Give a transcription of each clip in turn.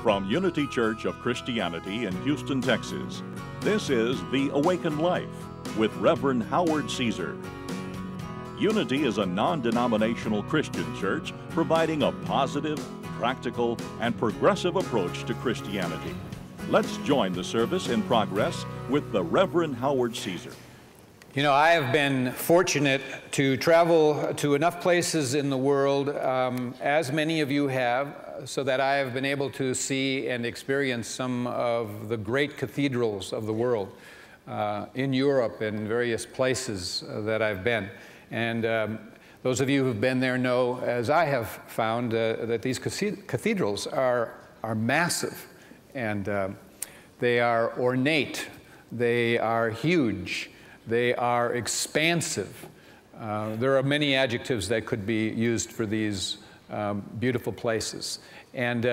From Unity Church of Christianity in Houston, Texas, this is The Awakened Life with Reverend Howard Caesar. Unity is a non-denominational Christian church providing a positive, practical, and progressive approach to Christianity. Let's join the service in progress with the Reverend Howard Caesar. You know, I have been fortunate to travel to enough places in the world, as many of you have, so that I have been able to see and experience some of the great cathedrals of the world in Europe and various places that I've been. And those of you who've been there know, as I have found, that these cathedrals are massive, and they are ornate, they are huge, they are expansive. There are many adjectives that could be used for these beautiful places. And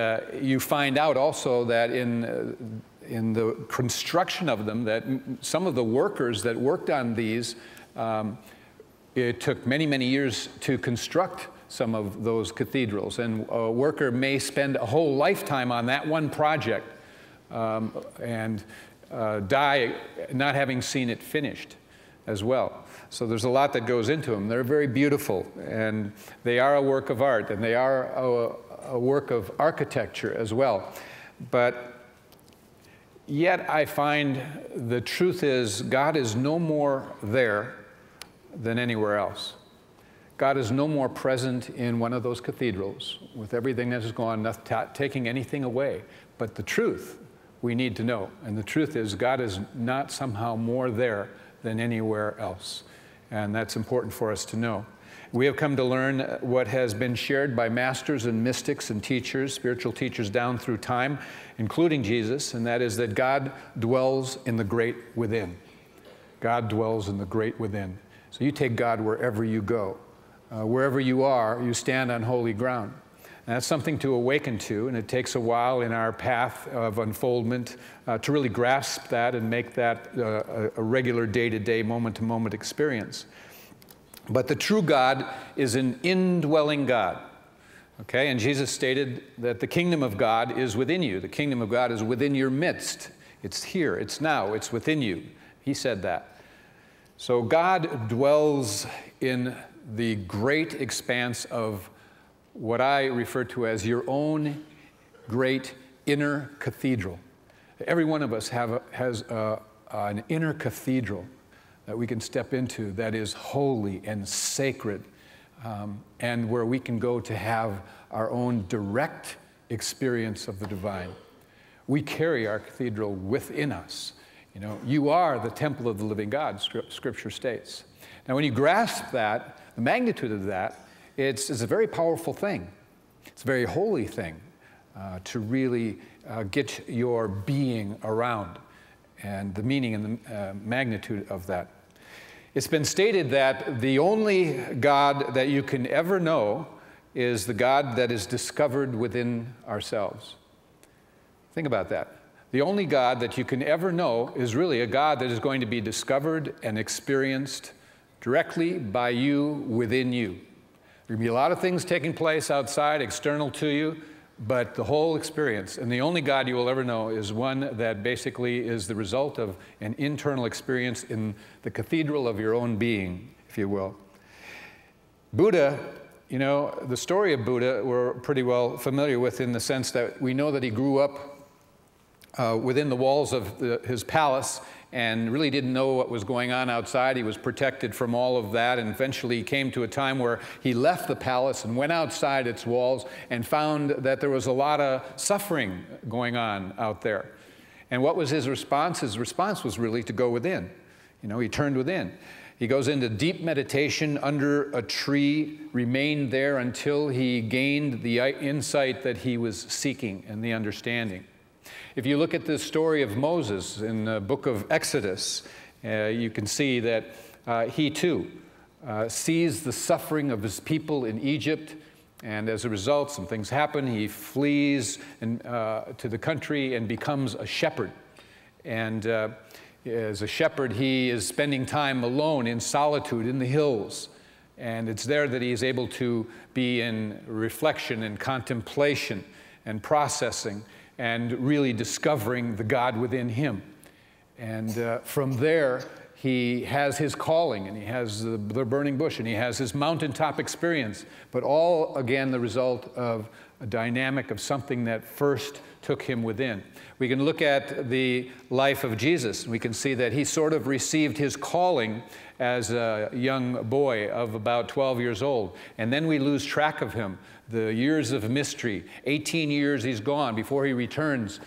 you find out also that in the construction of them, that some of the workers that worked on these, it took many, many years to construct some of those cathedrals. And a worker may spend a whole lifetime on that one project and die not having seen it finished as well. So there's a lot that goes into them. They're very beautiful, and they are a work of art, and they are a work of architecture as well. But yet I find the truth is God is no more there than anywhere else. God is no more present in one of those cathedrals with everything that has gone, not taking anything away. But the truth we need to know, and the truth is God is not somehow more there than anywhere else. And that's important for us to know. We have come to learn what has been shared by masters and mystics and teachers, spiritual teachers down through time, including Jesus, and that is that God dwells in the great within. God dwells in the great within. So you take God wherever you go. Wherever you are, you stand on holy ground. And that's something to awaken to, and it takes a while in our path of unfoldment to really grasp that and make that a regular day-to-day, moment-to-moment experience. But the true God is an indwelling God, okay? And Jesus stated that the kingdom of God is within you. The kingdom of God is within your midst. It's here, it's now, it's within you. He said that. So God dwells in the great expanse of what I refer to as your own great inner cathedral. Every one of us has an inner cathedral that we can step into that is holy and sacred, and where we can go to have our own direct experience of the divine. We carry our cathedral within us. You know, you are the temple of the living God, Scripture states. Now, when you grasp that, the magnitude of that, it's a very powerful thing. It's a very holy thing to really get your being around, and the meaning and the magnitude of that. It's been stated that the only God that you can ever know is the God that is discovered within ourselves. Think about that. The only God that you can ever know is really a God that is going to be discovered and experienced directly by you, within you. There will be a lot of things taking place outside, external to you, but the whole experience, and the only God you will ever know, is one that basically is the result of an internal experience in the cathedral of your own being, if you will. Buddha, you know, the story of Buddha we're pretty well familiar with, in the sense that we know that he grew up within the walls of his palace and really didn't know what was going on outside. He was protected from all of that, and eventually he came to a time where he left the palace and went outside its walls and found that there was a lot of suffering going on out there. And what was his response? His response was really to go within. You know, he turned within. He goes into deep meditation under a tree, remained there until he gained the insight that he was seeking and the understanding. If you look at the story of Moses in the book of Exodus, you can see that he too sees the suffering of his people in Egypt, and as a result, some things happen. He flees to the country and becomes a shepherd. And as a shepherd, he is spending time alone in solitude in the hills. And it's there that he is able to be in reflection and contemplation and processing and really discovering the God within him. And from there, he has his calling, and he has the burning bush, and he has his mountaintop experience, but all, again, the result of a dynamic of something that first took him within. We can look at the life of Jesus. We can see that he sort of received his calling as a young boy of about 12 years old, and then we lose track of him. The years of mystery, 18 years he's gone before he returns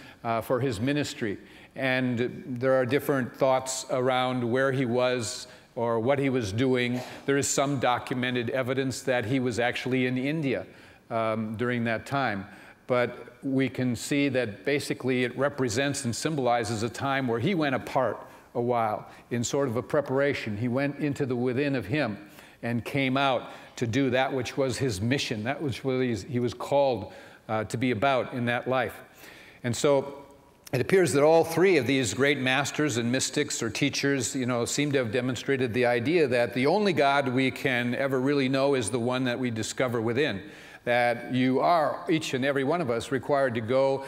for his ministry. And there are different thoughts around where he was or what he was doing. There is some documented evidence that he was actually in India during that time. But we can see that basically it represents and symbolizes a time where he went apart a while in sort of a preparation. He went into the within of him and came out to do that which was his mission, that which he was called to be about in that life. And so it appears that all three of these great masters and mystics or teachers, seem to have demonstrated the idea that the only God we can ever really know is the one that we discover within. That you are, each and every one of us, required to go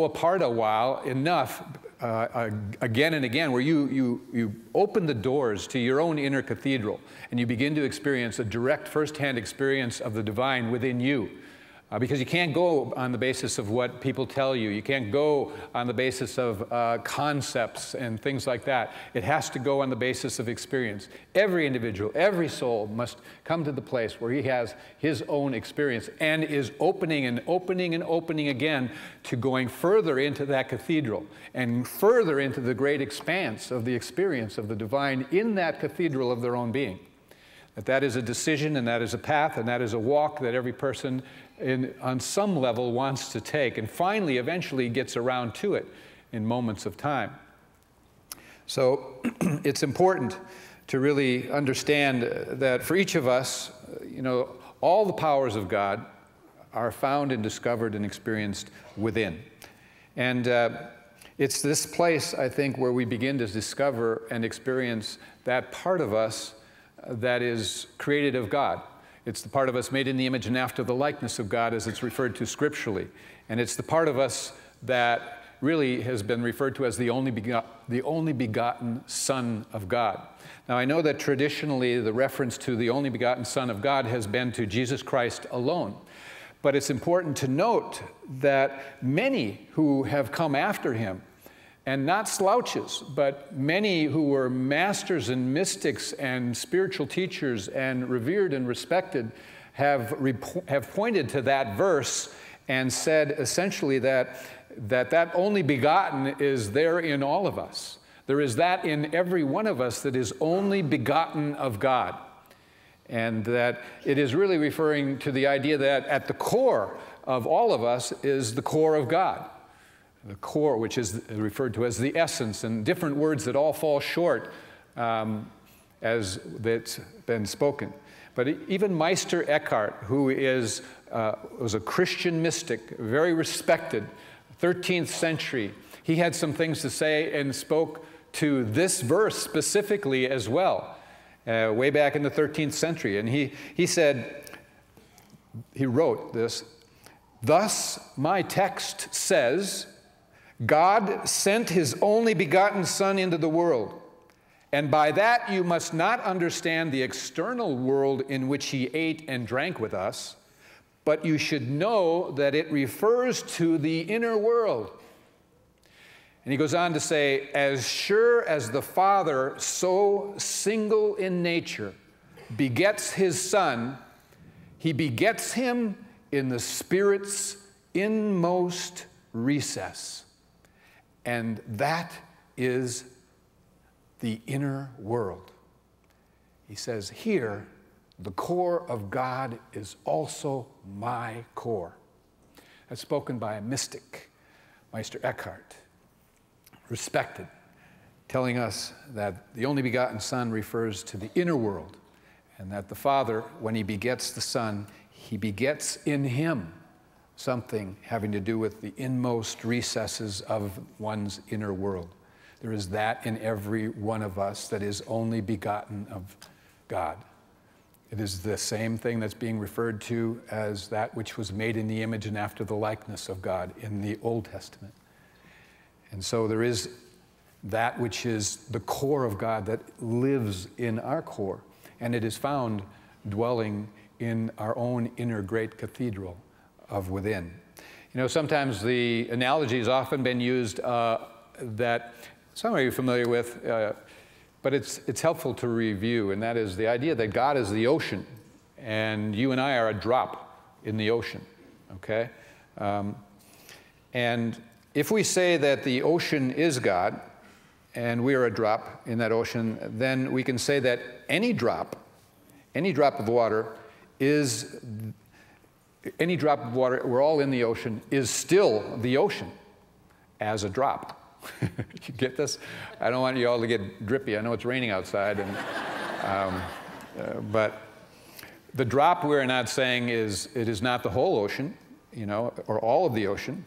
apart a while enough, again and again, where you open the doors to your own inner cathedral, and you begin to experience a direct first-hand experience of the divine within you. Because you can't go on the basis of what people tell you. You can't go on the basis of concepts and things like that. It has to go on the basis of experience. Every individual, every soul must come to the place where he has his own experience and is opening and opening and opening again to going further into that cathedral and further into the great expanse of the experience of the divine in that cathedral of their own being. That is a decision, and that is a path, and that is a walk that every person on some level wants to take, and finally, eventually gets around to it in moments of time. So it's important to really understand that for each of us, all the powers of God are found and discovered and experienced within. And it's this place, I think, where we begin to discover and experience that part of us that is created of God. It's the part of us made in the image and after the likeness of God, as it's referred to scripturally. And it's the part of us that really has been referred to as the only begotten Son of God. Now, I know that traditionally the reference to the only begotten Son of God has been to Jesus Christ alone. But it's important to note that many who have come after him, and not slouches, but many who were masters and mystics and spiritual teachers and revered and respected have pointed to that verse and said essentially that only begotten is there in all of us. There is that in every one of us that is only begotten of God. And that it is really referring to the idea that at the core of all of us is the core of God. The core, which is referred to as the essence, and different words that all fall short as that's been spoken. But even Meister Eckhart, who was a Christian mystic, very respected, 13th century, he had some things to say and spoke to this verse specifically as well, way back in the 13th century. And he said, he wrote this, "Thus my text says, God sent his only begotten Son into the world, and by that you must not understand the external world in which he ate and drank with us, but you should know that it refers to the inner world." And he goes on to say, "As sure as the Father, so single in nature, begets his Son, he begets him in the Spirit's inmost recess." And that is the inner world. He says, here, the core of God is also my core. That's spoken by a mystic, Meister Eckhart, respected, telling us that the only begotten Son refers to the inner world, and that the Father, when he begets the Son, he begets in him something having to do with the inmost recesses of one's inner world. There is that in every one of us that is only begotten of God. It is the same thing that's being referred to as that which was made in the image and after the likeness of God in the Old Testament. And so there is that which is the core of God that lives in our core, and it is found dwelling in our own inner great cathedral of within. You know, sometimes the analogy has often been used that some of you are familiar with, but it's helpful to review, and that is the idea that God is the ocean, and you and I are a drop in the ocean, okay? And if we say that the ocean is God, and we are a drop in that ocean, then we can say that any drop of water is, any drop of water, we're all in the ocean, is still the ocean as a drop. You get this? I don't want you all to get drippy. I know it's raining outside, and, but the drop we're not saying is, it is not the whole ocean, you know, or all of the ocean,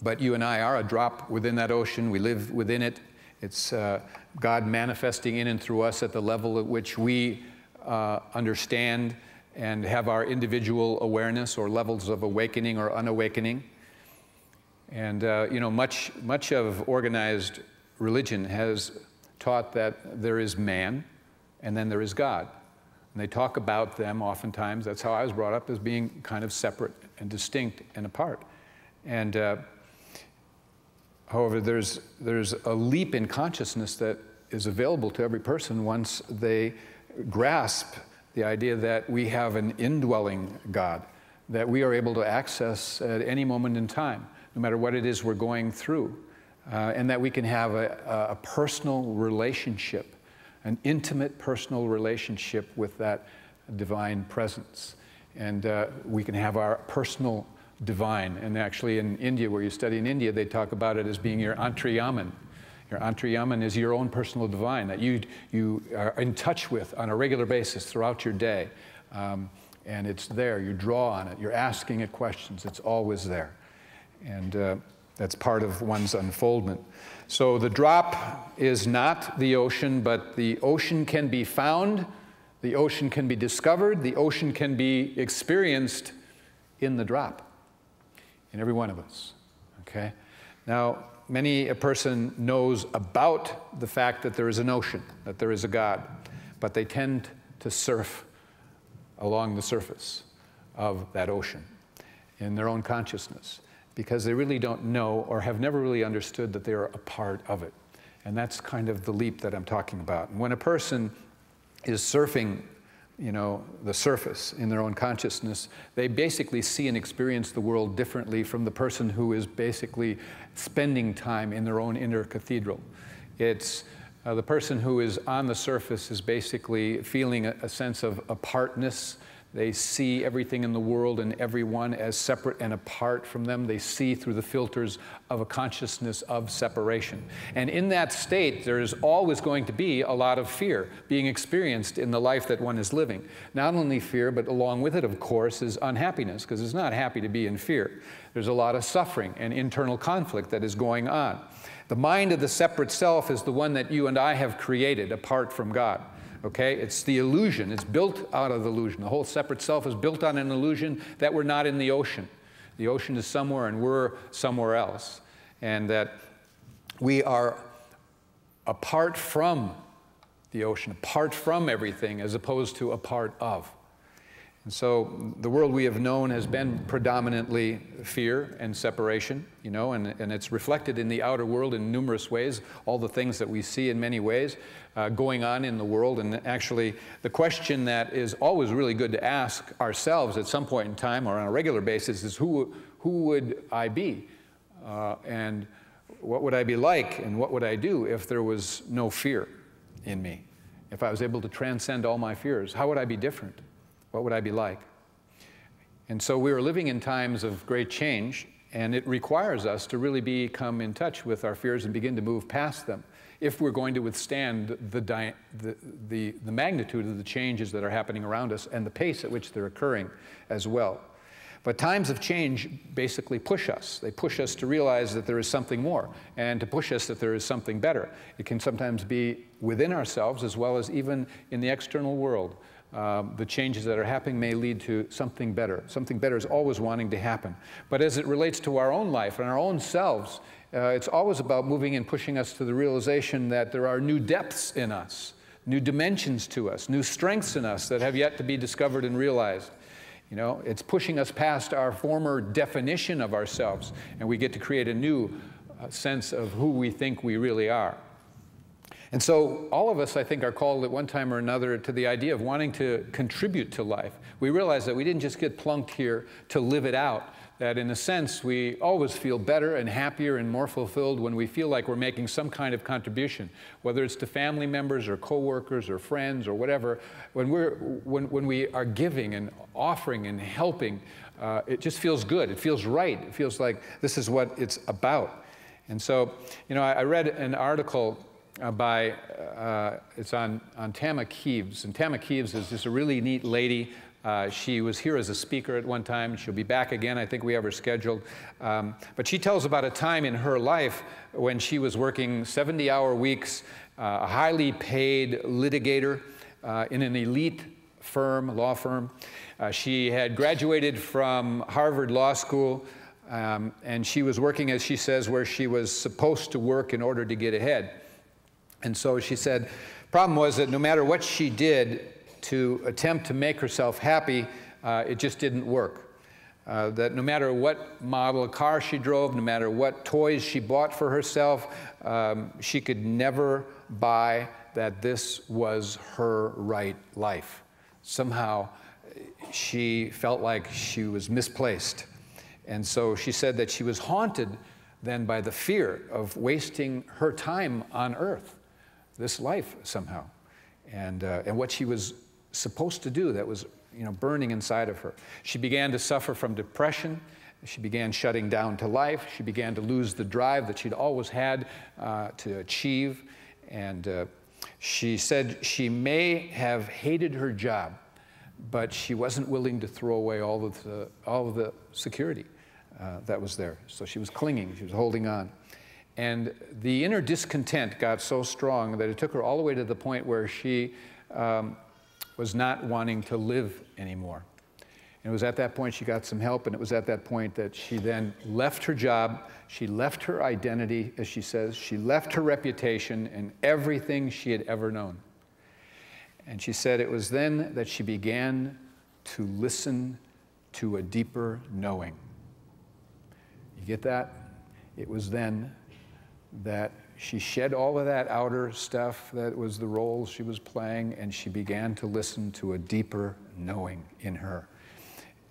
but you and I are a drop within that ocean. We live within it. It's God manifesting in and through us at the level at which we understand and have our individual awareness or levels of awakening or unawakening. And you know, much of organized religion has taught that there is man and then there is God. And they talk about them oftentimes, that's how I was brought up, as being kind of separate and distinct and apart. And however, there's a leap in consciousness that is available to every person once they grasp the idea that we have an indwelling God, that we are able to access at any moment in time, no matter what it is we're going through, and that we can have a personal relationship, an intimate personal relationship with that divine presence. And we can have our personal divine. And actually in India, where you study in India, they talk about it as being your antriyaman. Your antriyaman is your own personal divine that you are in touch with on a regular basis throughout your day. And it's there. You draw on it. You're asking it questions. It's always there. And that's part of one's unfoldment. So the drop is not the ocean, but the ocean can be found, the ocean can be discovered, the ocean can be experienced in the drop, in every one of us, okay? Now, many a person knows about the fact that there is an ocean, that there is a God, but they tend to surf along the surface of that ocean in their own consciousness, because they really don't know or have never really understood that they are a part of it. And that's kind of the leap that I'm talking about. And when a person is surfing, you know, the surface in their own consciousness, they basically see and experience the world differently from the person who is basically spending time in their own inner cathedral. It's the person who is on the surface is basically feeling a sense of apartness. They see everything in the world and everyone as separate and apart from them. They see through the filters of a consciousness of separation. And in that state, there is always going to be a lot of fear being experienced in the life that one is living. Not only fear, but along with it, of course, is unhappiness, because it's not happy to be in fear. There's a lot of suffering and internal conflict that is going on. The mind of the separate self is the one that you and I have created apart from God. Okay, it's the illusion. It's built out of the illusion. The whole separate self is built on an illusion that we're not in the ocean. The ocean is somewhere and we're somewhere else. And that we are apart from the ocean, apart from everything, as opposed to a part of. And so the world we have known has been predominantly fear and separation, you know, and it's reflected in the outer world in numerous ways, all the things that we see in many ways going on in the world. And actually, the question that is always really good to ask ourselves at some point in time or on a regular basis is, who would I be? And what would I be like? And what would I do if there was no fear in me? If I was able to transcend all my fears, how would I be different? What would I be like? And so we are living in times of great change, and it requires us to really become in touch with our fears and begin to move past them if we're going to withstand the magnitude of the changes that are happening around us and the pace at which they're occurring as well. But times of change basically push us. They push us to realize that there is something more and to push us that there is something better. It can sometimes be within ourselves as well as even in the external world. the changes that are happening may lead to something better. Something better is always wanting to happen. But as it relates to our own life and our own selves, it's always about moving and pushing us to the realization that there are new depths in us, new dimensions to us, new strengths in us that have yet to be discovered and realized. You know, it's pushing us past our former definition of ourselves, and we get to create a new sense of who we think we really are. And so all of us, I think, are called at one time or another to the idea of wanting to contribute to life. We realize that we didn't just get plunked here to live it out, that in a sense we always feel better and happier and more fulfilled when we feel like we're making some kind of contribution, whether it's to family members or coworkers or friends or whatever. When we are giving and offering and helping, it just feels good. It feels right. It feels like this is what it's about. And so, you know, I read an article it's on Tama Keeves. And Tama Keeves is just a really neat lady. She was here as a speaker at one time. She'll be back again. I think we have her scheduled. But she tells about a time in her life when she was working 70-hour weeks, a highly paid litigator in an elite firm, law firm. She had graduated from Harvard Law School, and she was working, as she says, where she was supposed to work in order to get ahead. And so she said, problem was that no matter what she did to attempt to make herself happy, it just didn't work. That no matter what model car she drove, no matter what toys she bought for herself, she could never buy that this was her right life. Somehow she felt like she was misplaced. And so she said that she was haunted then by the fear of wasting her time on earth, this life somehow, and what she was supposed to do that was, you know, burning inside of her. She began to suffer from depression. She began shutting down to life. She began to lose the drive that she'd always had to achieve. And she said she may have hated her job, but she wasn't willing to throw away all of the security that was there. So she was clinging. She was holding on. And the inner discontent got so strong that it took her all the way to the point where she was not wanting to live anymore. And it was at that point she got some help, and it was at that point that she then left her job, she left her identity, as she says, she left her reputation and everything she had ever known. And she said it was then that she began to listen to a deeper knowing. You get that? It was then that she shed all of that outer stuff that was the roles she was playing, and she began to listen to a deeper knowing in her.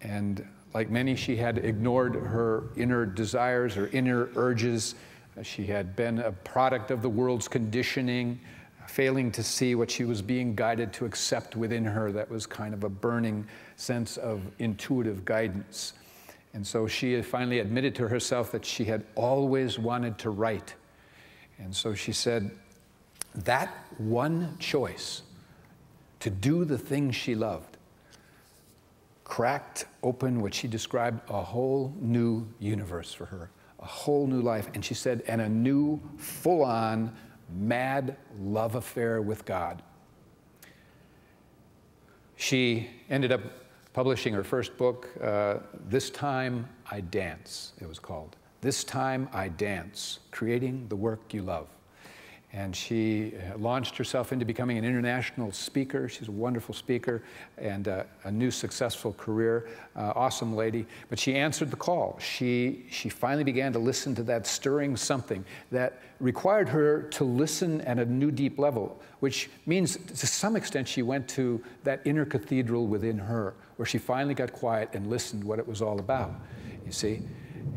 And like many, she had ignored her inner desires, her inner urges. She had been a product of the world's conditioning, failing to see what she was being guided to accept within her that was kind of a burning sense of intuitive guidance. And so she had finally admitted to herself that she had always wanted to write. And so she said, that one choice to do the thing she loved cracked open what she described a whole new universe for her, a whole new life. And she said, and a new, full-on, mad love affair with God. She ended up publishing her first book, This Time I Dance, it was called. This Time I Dance, Creating the Work You Love. And she launched herself into becoming an international speaker. She's a wonderful speaker and a new successful career, awesome lady. But she answered the call. She finally began to listen to that stirring something that required her to listen at a new deep level, which means to some extent she went to that inner cathedral within her, where she finally got quiet and listened what it was all about, you see?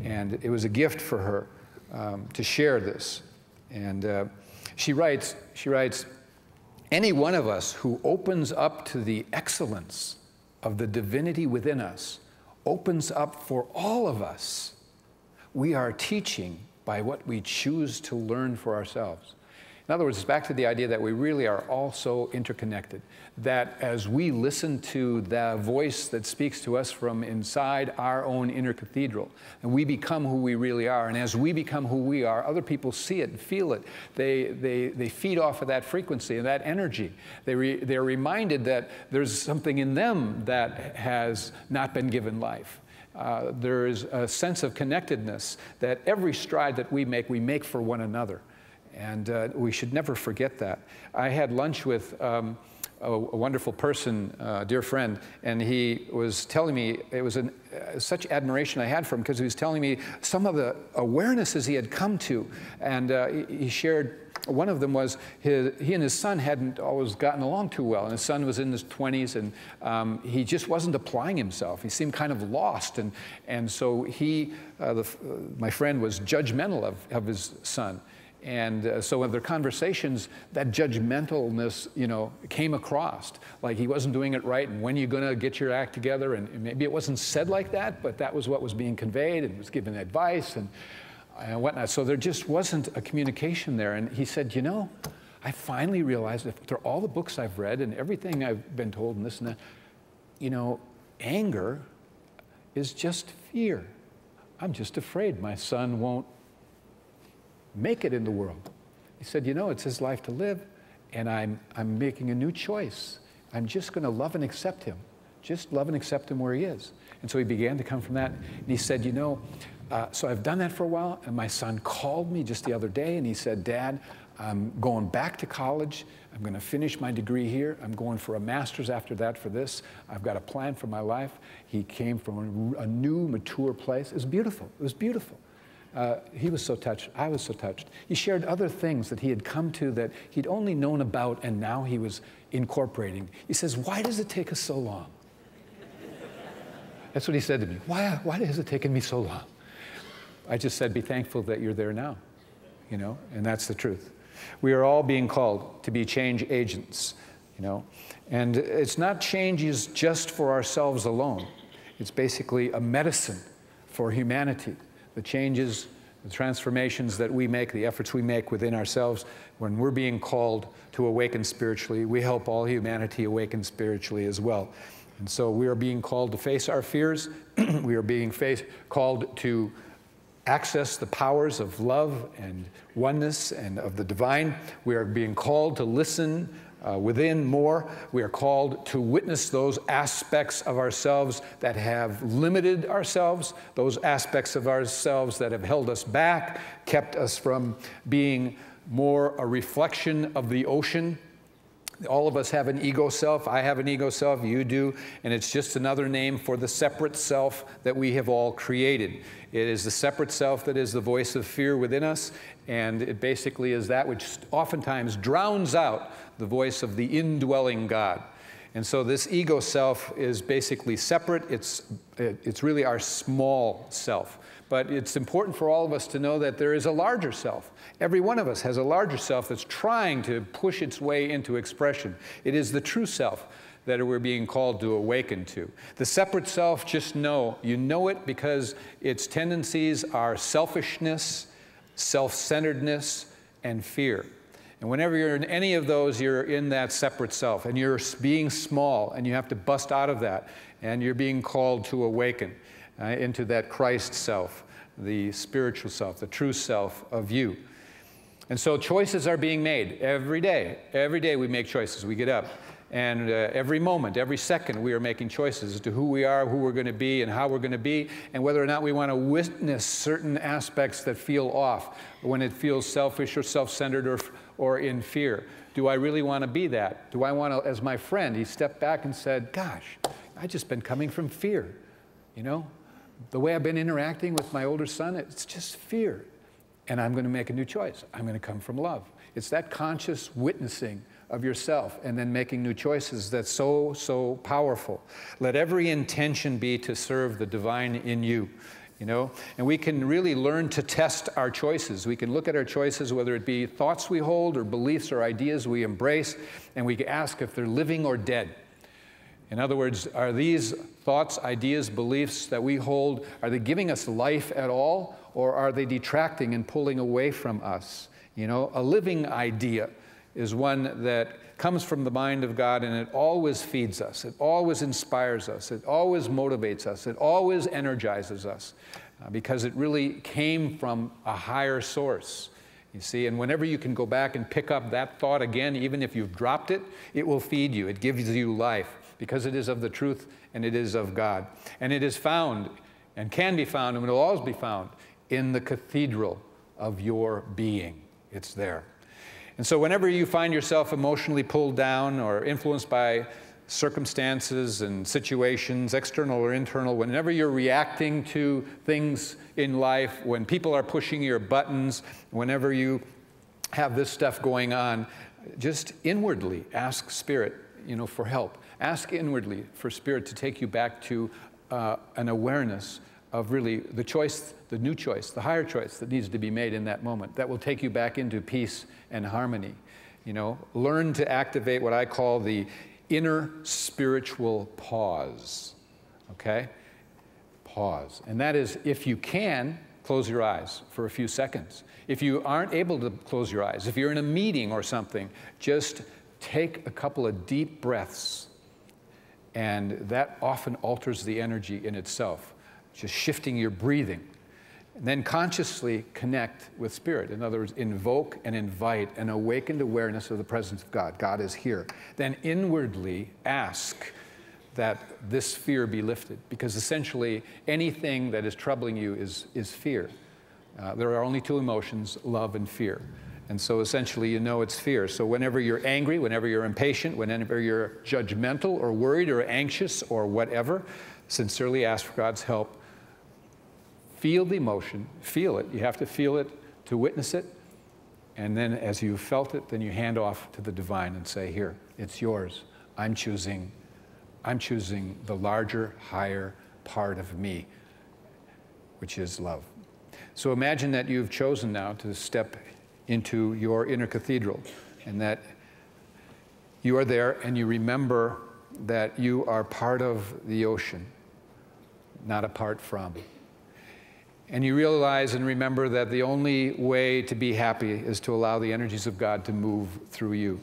And it was a gift for her to share this. And she writes, any one of us who opens up to the excellence of the divinity within us opens up for all of us. We are teaching by what we choose to learn for ourselves. In other words, it's back to the idea that we really are all so interconnected, that as we listen to the voice that speaks to us from inside our own inner cathedral, and we become who we really are, and as we become who we are, other people see it and feel it. They feed off of that frequency and that energy. They're reminded that there's something in them that has not been given life. There is a sense of connectedness that every stride that we make for one another. And we should never forget that. I had lunch with a wonderful person, a dear friend, and he was telling me, it was such admiration I had for him, because he was telling me some of the awarenesses he had come to. And he shared, one of them was he and his son hadn't always gotten along too well. And his son was in his 20s, and he just wasn't applying himself. He seemed kind of lost. And so my friend was judgmental of his son. And so in their conversations, that judgmentalness, came across. Like he wasn't doing it right, and when are you going to get your act together? And maybe it wasn't said like that, but that was what was being conveyed, and was given advice and whatnot. So there just wasn't a communication there. And he said, I finally realized that after all the books I've read and everything I've been told and this and that, anger is just fear. I'm just afraid my son won't make it in the world. He said, it's his life to live, and I'm making a new choice. I'm just going to love and accept him. Just love and accept him where he is. And so he began to come from that. And he said, so I've done that for a while, and my son called me just the other day, and he said, Dad, I'm going back to college. I'm going to finish my degree here. I'm going for a master's after that for this. I've got a plan for my life. He came from a new, mature place. It was beautiful. It was beautiful. He was so touched. I was so touched. He shared other things that he had come to that he'd only known about, and now he was incorporating. He says, why does it take us so long? That's what he said to me. Why has it taken me so long? I just said, be thankful that you're there now, and that's the truth. We are all being called to be change agents, and it's not changes just for ourselves alone. It's basically a medicine for humanity. The changes, the transformations that we make, the efforts we make within ourselves, when we're being called to awaken spiritually, we help all humanity awaken spiritually as well. And so we are being called to face our fears. We are being called to access the powers of love and oneness and of the divine. We are being called to listen within more. We are called to witness those aspects of ourselves that have limited ourselves, those aspects of ourselves that have held us back, kept us from being more a reflection of the ocean. All of us have an ego self. I have an ego self. You do. And it's just another name for the separate self that we have all created. It is the separate self that is the voice of fear within us. And it basically is that which oftentimes drowns out the voice of the indwelling God. And so this ego self is basically separate. It's really our small self. But it's important for all of us to know that there is a larger self. Every one of us has a larger self that's trying to push its way into expression. It is the true self that we're being called to awaken to. The separate self, just know, you know it because its tendencies are selfishness, self-centeredness, and fear. And whenever you're in any of those, you're in that separate self, and you're being small, and you have to bust out of that, and you're being called to awaken into that Christ self, the spiritual self, the true self of you. And so choices are being made every day. Every day we make choices. We get up. And every moment, every second, we are making choices as to who we are, who we're going to be, and how we're going to be, and whether or not we want to witness certain aspects that feel off, when it feels selfish or self-centered or in fear. Do I really want to be that? Do I want to, as my friend, he stepped back and said, gosh, I've just been coming from fear. The way I've been interacting with my older son, it's just fear. And I'm going to make a new choice. I'm going to come from love. It's that conscious witnessing of yourself and then making new choices that's so, so powerful. Let every intention be to serve the divine in you, And we can really learn to test our choices. We can look at our choices, whether it be thoughts we hold or beliefs or ideas we embrace, and we can ask if they're living or dead. In other words, are these thoughts, ideas, beliefs that we hold, are they giving us life at all, or are they detracting and pulling away from us? You know, a living idea is one that comes from the mind of God, and it always feeds us. It always inspires us. It always motivates us. It always energizes us because it really came from a higher source. You see, and whenever you can go back and pick up that thought again, even if you've dropped it, it will feed you. It gives you life because it is of the truth and it is of God. And it is found and can be found and will always be found in the cathedral of your being. It's there. And so whenever you find yourself emotionally pulled down or influenced by circumstances and situations, external or internal, whenever you're reacting to things in life, when people are pushing your buttons, whenever you have this stuff going on, just inwardly ask Spirit, for help. Ask inwardly for Spirit to take you back to an awareness of really the choice, the new choice, the higher choice that needs to be made in that moment. That will take you back into peace and harmony. Learn to activate what I call the inner spiritual pause, okay? Pause. And that is, if you can, close your eyes for a few seconds. If you aren't able to close your eyes, if you're in a meeting or something, just take a couple of deep breaths. And that often alters the energy in itself, just shifting your breathing. And then consciously connect with Spirit. In other words, invoke and invite an awakened awareness of the presence of God. God is here. Then inwardly ask that this fear be lifted, because essentially anything that is troubling you is fear. There are only two emotions, love and fear. And so essentially it's fear. So whenever you're angry, whenever you're impatient, whenever you're judgmental or worried or anxious or whatever, sincerely ask for God's help. Feel the emotion, feel it. You have to feel it to witness it. And then as you've felt it, then you hand off to the divine and say, here, it's yours. I'm choosing the larger, higher part of me, which is love. So imagine that you've chosen now to step into your inner cathedral, and that you are there and you remember that you are part of the ocean, not apart from. And you realize and remember that the only way to be happy is to allow the energies of God to move through you.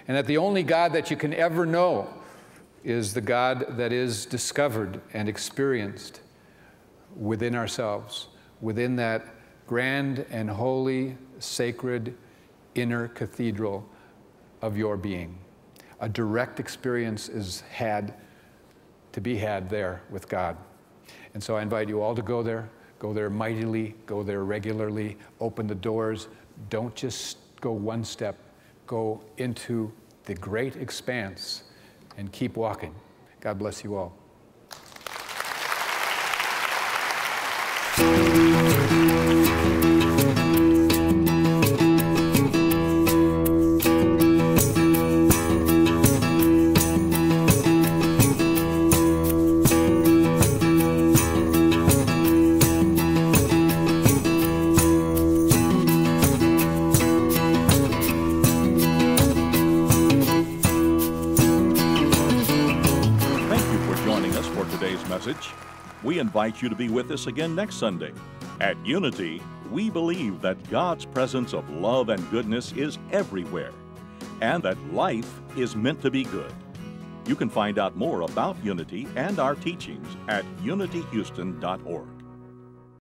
And that the only God that you can ever know is the God that is discovered and experienced within ourselves, within that grand and holy, sacred inner cathedral of your being. A direct experience is to be had there with God. And so I invite you all to go there. Go there mightily, go there regularly, open the doors. Don't just go one step, go into the great expanse and keep walking. God bless you all. We invite you to be with us again next Sunday. At Unity, we believe that God's presence of love and goodness is everywhere, and that life is meant to be good. You can find out more about Unity and our teachings at unityhouston.org.